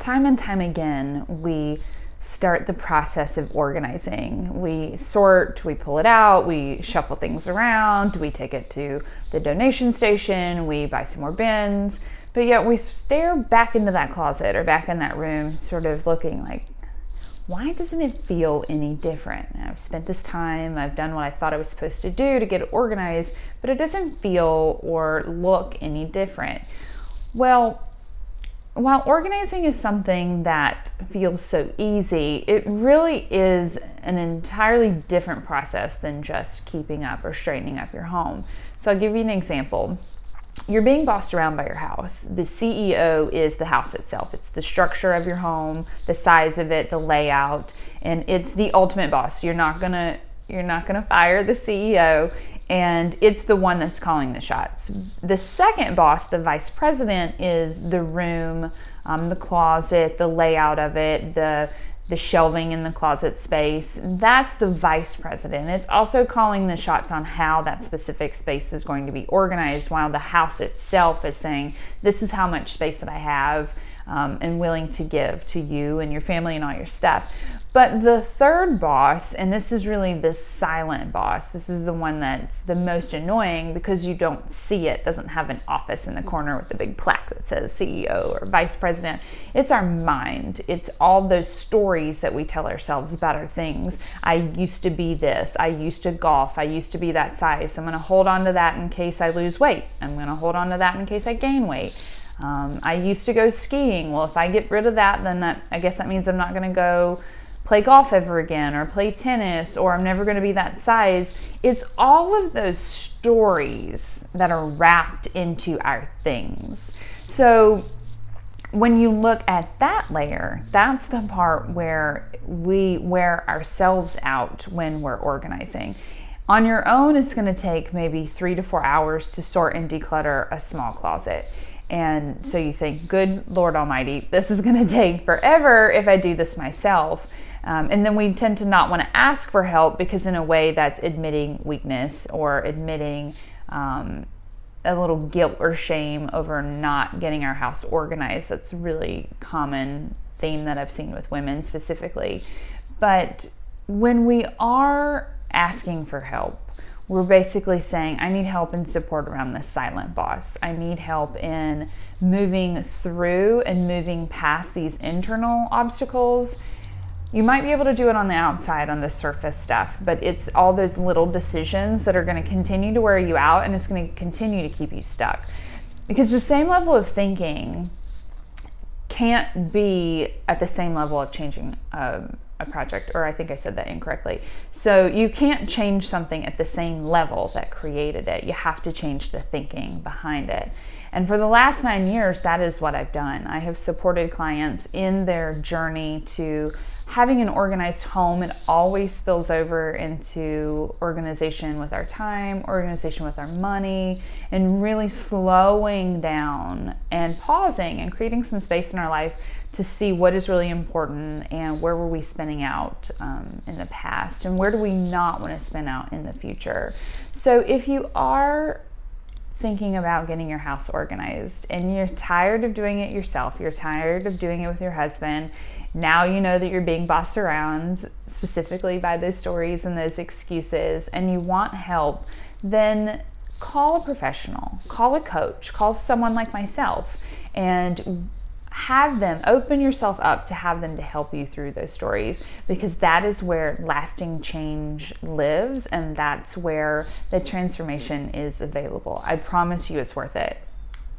time and time again, we start the process of organizing. We sort, we pull it out, we shuffle things around, we take it to the donation station, we buy some more bins, but yet we stare back into that closet or back in that room sort of looking like, why doesn't it feel any different? I've spent this time, I've done what I thought I was supposed to do to get it organized, but it doesn't feel or look any different. Well, while organizing is something that feels so easy, it really is an entirely different process than just keeping up or straightening up your home. So I'll give you an example. You're being bossed around by your house. The CEO is the house itself. It's the structure of your home, the size of it, the layout, and it's the ultimate boss. You're not gonna fire the CEO, and it's the one that's calling the shots. The second boss, the vice president, is the room, the closet, the layout of it, the shelving in the closet space. That's the vice president. It's also calling the shots on how that specific space is going to be organized, while the house itself is saying, this is how much space that I have and willing to give to you and your family and all your stuff. But the third boss, and this is really the silent boss, this is the one that's the most annoying because you don't see it, doesn't have an office in the corner with a big plaque that says CEO or vice president. It's our mind. It's all those stories that we tell ourselves about our things. I used to be this. I used to golf. I used to be that size. I'm going to hold on to that in case I lose weight. I'm going to hold on to that in case I gain weight. I used to go skiing. Well, if I get rid of that, then I guess that means I'm not going to go play golf ever again or play tennis, or I'm never going to be that size. It's all of those stories that are wrapped into our things. So when you look at that layer, that's the part where we wear ourselves out when we're organizing. On your own, it's going to take maybe 3 to 4 hours to sort and declutter a small closet. And so you think, good Lord Almighty, this is going to take forever if I do this myself. And then we tend to not want to ask for help because in a way that's admitting weakness or admitting a little guilt or shame over not getting our house organized. That's a really common theme that I've seen with women specifically. But when we are asking for help, we're basically saying, I need help and support around this silent boss. I need help in moving through and moving past these internal obstacles. You might be able to do it on the outside, on the surface stuff, but it's all those little decisions that are going to continue to wear you out, and it's going to continue to keep you stuck. Because the same level of thinking can't be at the same level of changing a project, or I think I said that incorrectly. So you can't change something at the same level that created it. You have to change the thinking behind it. And for the last 9 years, that is what I've done. I have supported clients in their journey to having an organized home. It always spills over into organization with our time, organization with our money, and really slowing down and pausing and creating some space in our life to see what is really important and where were we spending out in the past and where do we not want to spend out in the future. So if you are thinking about getting your house organized and you're tired of doing it yourself, you're tired of doing it with your husband, now you know that you're being bossed around specifically by those stories and those excuses, and you want help, then call a professional, call a coach, call someone like myself, and have them open yourself up to have them to help you through those stories, because that is where lasting change lives, and that's where the transformation is available. I promise you it's worth it.